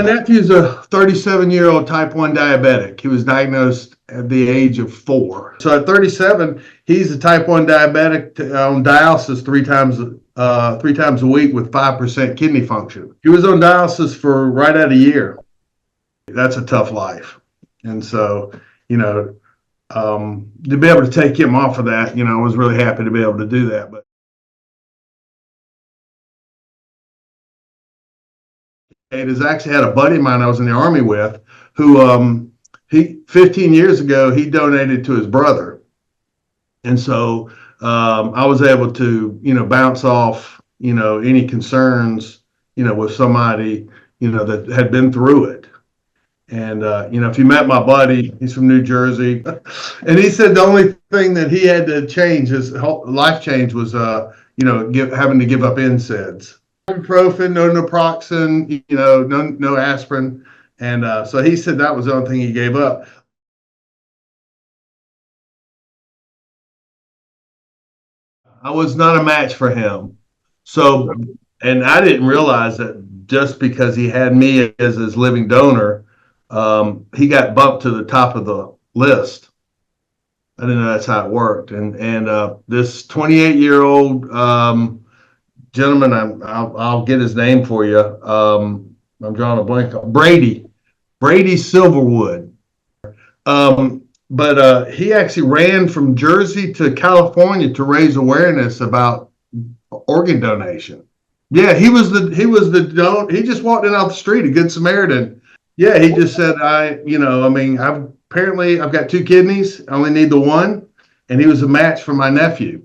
nephew's a 37-year-old type 1 diabetic. He was diagnosed at the age of 4. So at 37, he's a type 1 diabetic on dialysis three times a week with 5% kidney function. He was on dialysis for right at a year. That's a tough life. And so, to be able to take him off of that, I was really happy to be able to do that. But it has actually had a buddy of mine I was in the Army with who 15 years ago, he donated to his brother. And so I was able to, bounce off, any concerns, with somebody, that had been through it. And, if you met my buddy, he's from New Jersey, and he said the only thing that he had to change, his life change was, having to give up NSAIDs. Ibuprofen, no naproxen, no aspirin. And so he said that was the only thing he gave up. I was not a match for him. So, and I didn't realize that just because he had me as his living donor, he got bumped to the top of the list. I didn't know that's how it worked. And this 28-year-old gentleman, I'll get his name for you. I'm drawing a blank. Brady Silverwood. But he actually ran from Jersey to California to raise awareness about organ donation. Yeah, he just walked in off the street, a Good Samaritan. Yeah, he just said, I've got 2 kidneys, I only need the one, and he was a match for my nephew.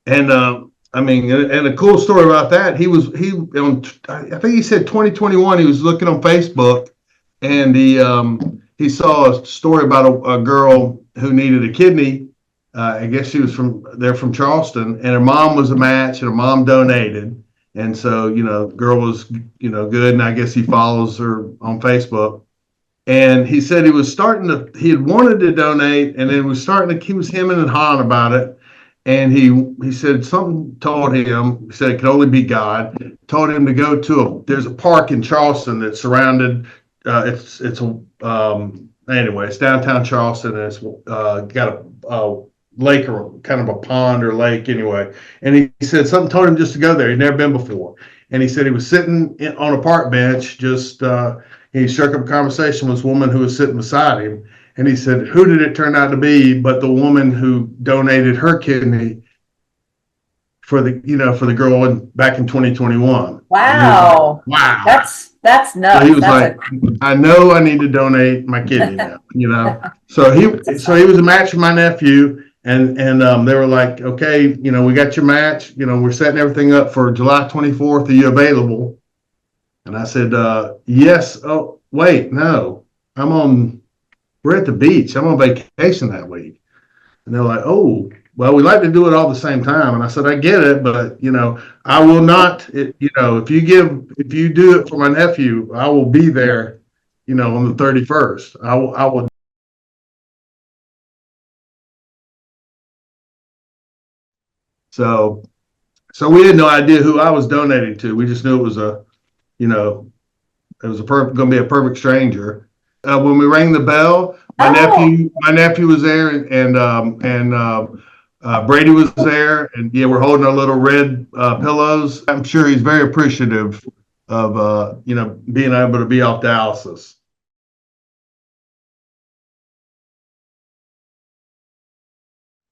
And and a cool story about that, I think he said 2021, he was looking on Facebook, and he saw a story about a girl who needed a kidney. I guess she was from Charleston, and her mom was a match, and her mom donated. And so, the girl was, good. And I guess he follows her on Facebook. And he said he had wanted to donate, and then he was hemming and hawing about it. And he said something told him, he said it could only be God, told him to go there's a park in Charleston that's surrounded, it's downtown Charleston, and it's got a lake or kind of a pond or lake anyway. And he said something told him just to go there. He'd never been before. And he said he was sitting on a park bench, he struck up a conversation with this woman who was sitting beside him. And he said, who did it turn out to be but the woman who donated her kidney for the girl back in 2021. Wow. Wow. That's nuts. So he was I know I need to donate my kidney now, So he was a match for my nephew, and they were like, okay, we got your match, we're setting everything up for July 24th. Are you available? And I said, yes. Oh, wait, no, we're at the beach. I'm on vacation that week. And they're like, oh, well, we like to do it all the same time. And I said, I get it, but, I will not, if you do it for my nephew, I will be there, on the 31st. I will. So we had no idea who I was donating to. We just knew it was going to be a perfect stranger. When we rang the bell, my nephew was there, and Brady was there, and we're holding our little red pillows. I'm sure he's very appreciative of being able to be off dialysis.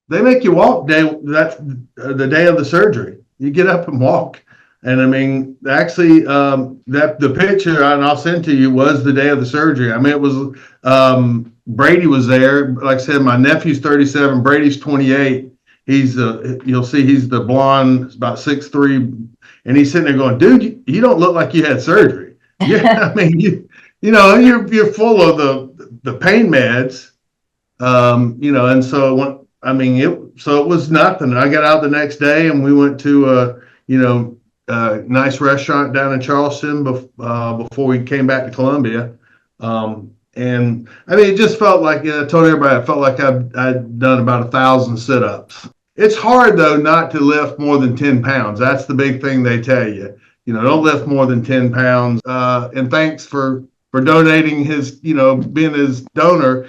They make you walk that's the day of the surgery. You get up and walk. And actually, the picture, and I'll send to you, was the day of the surgery. It was Brady was there. Like I said, my nephew's 37, Brady's 28. You'll see he's the blonde, about 6'3", and he's sitting there going, "Dude, you don't look like you had surgery." Yeah, you're full of the pain meds, and so it was nothing. I got out the next day, and we went to nice restaurant down in Charleston before we came back to Columbia. And it just felt like, I told everybody, I felt like I'd done about 1,000 sit-ups. It's hard though not to lift more than 10 pounds. That's the big thing they tell you. don't lift more than 10 pounds. And thanks for donating his, being his donor.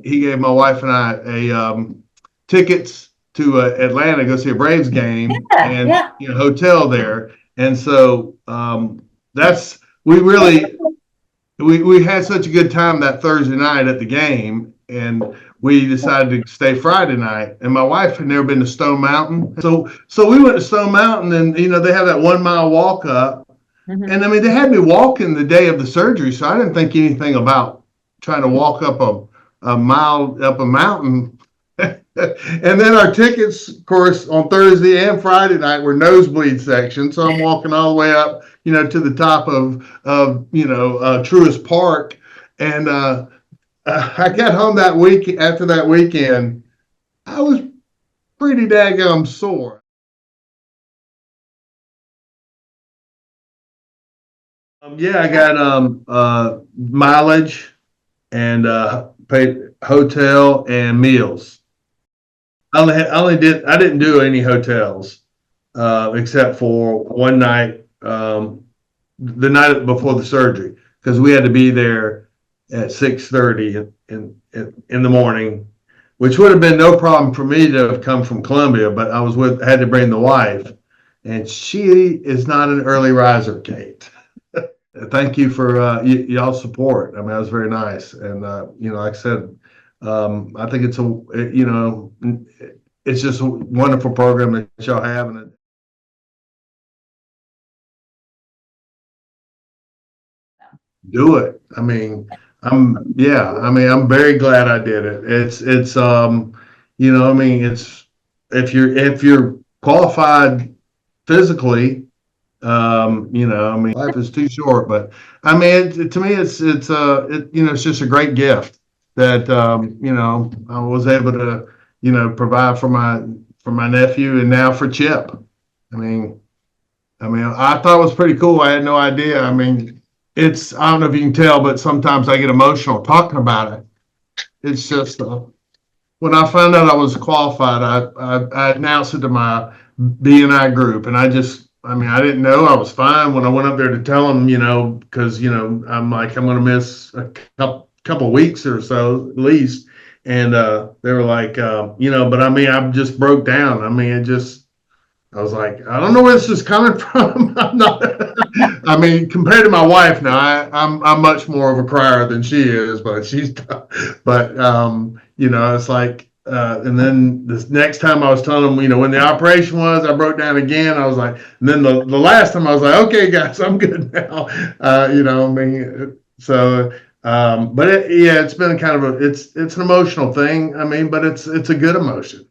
He gave my wife and I tickets to Atlanta, go see a Braves game, and hotel there. And so we had such a good time that Thursday night at the game, and we decided to stay Friday night. And my wife had never been to Stone Mountain, so we went to Stone Mountain, and they have that 1 mile walk up. Mm-hmm. And I mean, they had me walking the day of the surgery, so I didn't think anything about trying to walk up a mile up a mountain. And then our tickets, of course, on Thursday and Friday night were nosebleed section. So I'm walking all the way up, to the top of Truist Park. And I got home that week. After that weekend, I was pretty daggum sore. I got mileage and paid hotel and meals. I didn't do any hotels except for one night, the night before the surgery, because we had to be there at 6:30 in the morning, which would have been no problem for me to have come from Columbia, but had to bring the wife, and she is not an early riser, Kate. Thank you for y'all's support. I mean, that was very nice. And, like I said, I think it's just a wonderful program that y'all have. And do it. I mean, I'm very glad I did it. It's if you're qualified physically, life is too short, but I mean, to me, it's just a great gift that, I was able to, provide for my nephew and now for Chip. I mean, I thought it was pretty cool. I had no idea. I mean, I don't know if you can tell, but sometimes I get emotional talking about it. It's just, when I found out I was qualified, I announced it to my BNI group, and I didn't know. I was fine when I went up there to tell them, because, I'm like, I'm going to miss a couple weeks or so at least. And they were like, but I mean, I just broke down. I mean, I was like, I don't know where this is coming from. I'm not, I mean, compared to my wife now, I'm much more of a crier than she is, but it's like, and then this next time I was telling them, when the operation was, I broke down again. I was like, and then the last time I was like, okay, guys, I'm good now. But it's been kind of it's an emotional thing. I mean, but it's a good emotion.